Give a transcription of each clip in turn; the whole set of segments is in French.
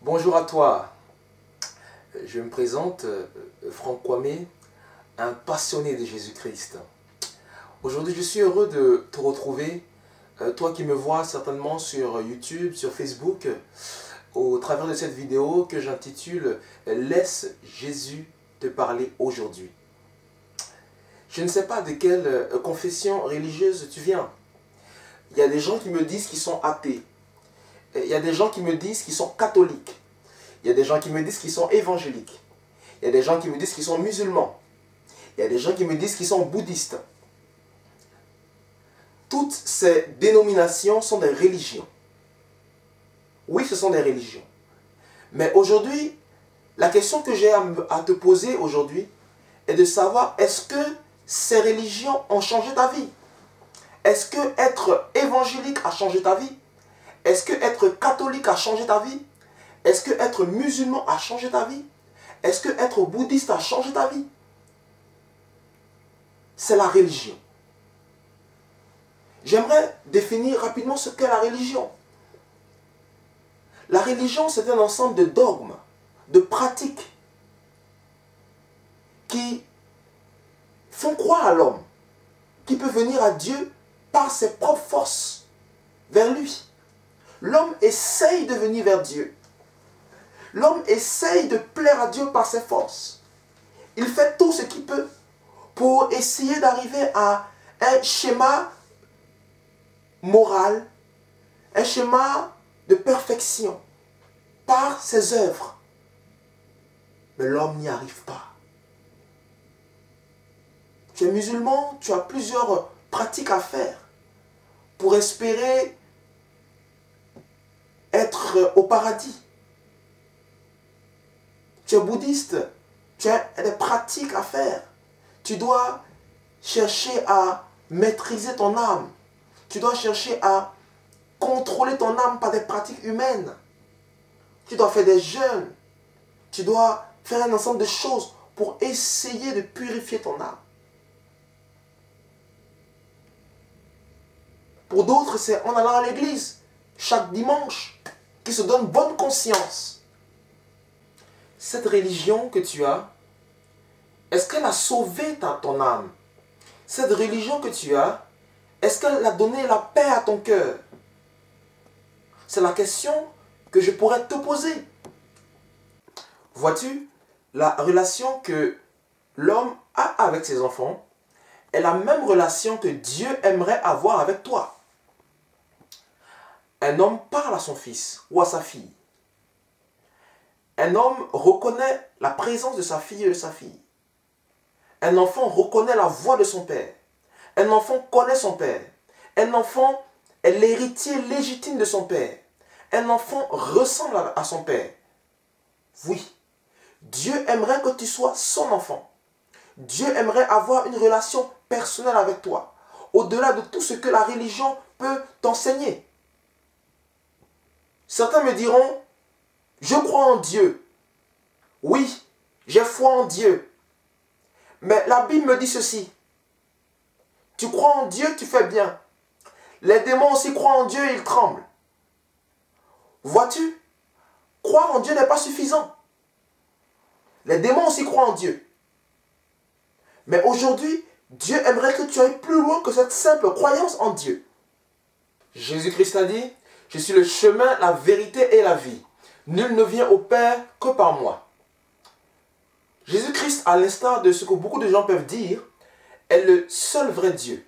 Bonjour à toi, je me présente, Franck Kwame, un passionné de Jésus-Christ. Aujourd'hui, je suis heureux de te retrouver, toi qui me vois certainement sur YouTube, sur Facebook, au travers de cette vidéo que j'intitule « Laisse Jésus te parler aujourd'hui ». Je ne sais pas de quelle confession religieuse tu viens. Il y a des gens qui me disent qu'ils sont athées. Il y a des gens qui me disent qu'ils sont catholiques. Il y a des gens qui me disent qu'ils sont évangéliques. Il y a des gens qui me disent qu'ils sont musulmans. Il y a des gens qui me disent qu'ils sont bouddhistes. Toutes ces dénominations sont des religions. Oui, ce sont des religions. Mais aujourd'hui, la question que j'ai à te poser aujourd'hui est de savoir, est-ce que ces religions ont changé ta vie? Est-ce que être évangélique a changé ta vie? Est-ce que être catholique a changé ta vie? Est-ce que être musulman a changé ta vie? Est-ce que être bouddhiste a changé ta vie? C'est la religion. J'aimerais définir rapidement ce qu'est la religion. La religion, c'est un ensemble de dogmes, de pratiques qui font croire à l'homme qu'il peut venir à Dieu par ses propres forces vers lui. L'homme essaye de venir vers Dieu. L'homme essaye de plaire à Dieu par ses forces. Il fait tout ce qu'il peut pour essayer d'arriver à un schéma moral, un schéma de perfection par ses œuvres. Mais l'homme n'y arrive pas. Tu es musulman, tu as plusieurs pratiques à faire pour espérer être au paradis. Tu es bouddhiste, tu as des pratiques à faire. Tu dois chercher à maîtriser ton âme. Tu dois chercher à contrôler ton âme par des pratiques humaines. Tu dois faire des jeûnes. Tu dois faire un ensemble de choses pour essayer de purifier ton âme. Pour d'autres, c'est en allant à l'église chaque dimanche qui se donne bonne conscience. Cette religion que tu as, est-ce qu'elle a sauvé ton âme? Cette religion que tu as, est-ce qu'elle a donné la paix à ton cœur? C'est la question que je pourrais te poser. Vois-tu, la relation que l'homme a avec ses enfants est la même relation que Dieu aimerait avoir avec toi. Un homme parle à son fils ou à sa fille. Un homme reconnaît la présence de sa fille et de sa fille. Un enfant reconnaît la voix de son père. Un enfant connaît son père. Un enfant est l'héritier légitime de son père. Un enfant ressemble à son père. Oui, Dieu aimerait que tu sois son enfant. Dieu aimerait avoir une relation personnelle avec toi, au-delà de tout ce que la religion peut t'enseigner. Certains me diront, je crois en Dieu. Oui, j'ai foi en Dieu. Mais la Bible me dit ceci. Tu crois en Dieu, tu fais bien. Les démons aussi croient en Dieu et ils tremblent. Vois-tu, croire en Dieu n'est pas suffisant. Les démons aussi croient en Dieu. Mais aujourd'hui, Dieu aimerait que tu ailles plus loin que cette simple croyance en Dieu. Jésus-Christ a dit, je suis le chemin, la vérité et la vie. Nul ne vient au Père que par moi. Jésus-Christ, à l'instar de ce que beaucoup de gens peuvent dire, est le seul vrai Dieu.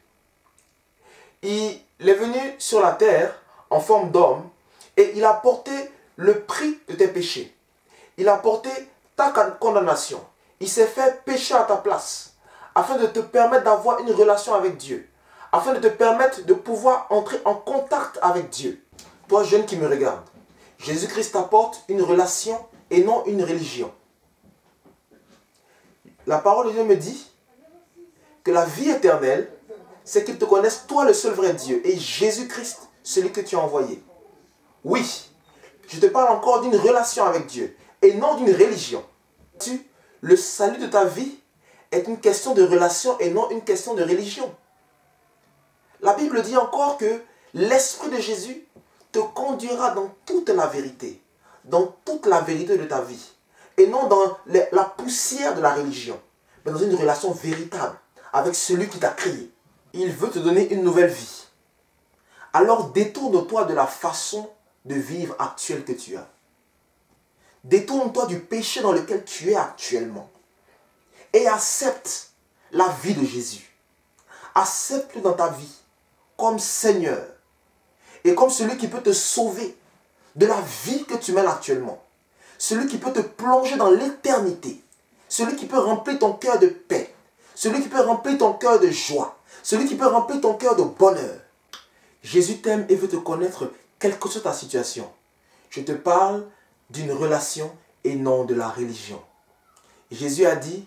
Il est venu sur la terre en forme d'homme et il a porté le prix de tes péchés. Il a porté ta condamnation. Il s'est fait pécher à ta place afin de te permettre d'avoir une relation avec Dieu, afin de te permettre de pouvoir entrer en contact avec Dieu. Toi, jeune qui me regarde, Jésus-Christ t'apporte une relation et non une religion. La parole de Dieu me dit que la vie éternelle, c'est qu'ils te connaissent, toi le seul vrai Dieu, et Jésus-Christ, celui que tu as envoyé. Oui, je te parle encore d'une relation avec Dieu, et non d'une religion. Le salut de ta vie est une question de relation et non une question de religion. La Bible dit encore que l'Esprit de Jésus te conduira dans toute la vérité, dans toute la vérité de ta vie. Et non dans la poussière de la religion, mais dans une relation véritable avec celui qui t'a créé. Il veut te donner une nouvelle vie. Alors détourne-toi de la façon de vivre actuelle que tu as. Détourne-toi du péché dans lequel tu es actuellement. Et accepte la vie de Jésus. Accepte-le dans ta vie comme Seigneur. Et comme celui qui peut te sauver de la vie que tu mènes actuellement. Celui qui peut te plonger dans l'éternité. Celui qui peut remplir ton cœur de paix. Celui qui peut remplir ton cœur de joie. Celui qui peut remplir ton cœur de bonheur. Jésus t'aime et veut te connaître quelle que soit ta situation. Je te parle d'une relation et non de la religion. Jésus a dit,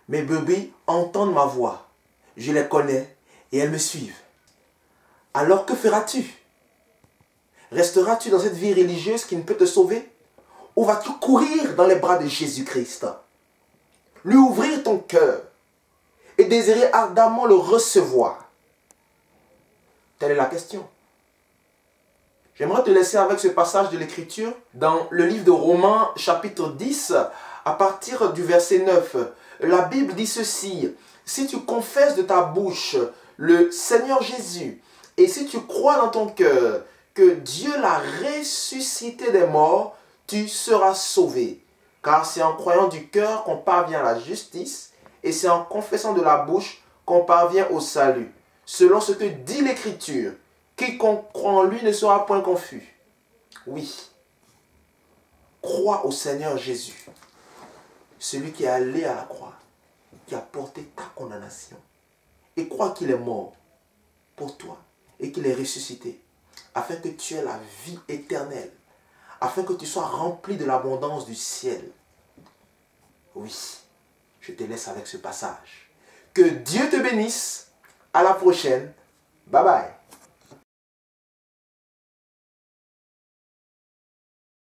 mes brebis entendent ma voix. Je les connais et elles me suivent. Alors que feras-tu? Resteras-tu dans cette vie religieuse qui ne peut te sauver? Ou vas-tu courir dans les bras de Jésus-Christ? Lui ouvrir ton cœur et désirer ardemment le recevoir? Telle est la question. J'aimerais te laisser avec ce passage de l'Écriture dans le livre de Romains chapitre 10 à partir du verset 9. La Bible dit ceci, si tu confesses de ta bouche le Seigneur Jésus et si tu crois dans ton cœur que Dieu l'a ressuscité des morts, tu seras sauvé. Car c'est en croyant du cœur qu'on parvient à la justice et c'est en confessant de la bouche qu'on parvient au salut. Selon ce que dit l'Écriture, quiconque croit en lui ne sera point confus. Oui, crois au Seigneur Jésus, celui qui est allé à la croix, qui a porté ta condamnation. Et crois qu'il est mort pour toi et qu'il est ressuscité, afin que tu aies la vie éternelle, afin que tu sois rempli de l'abondance du ciel. Oui, je te laisse avec ce passage. Que Dieu te bénisse. À la prochaine. Bye bye.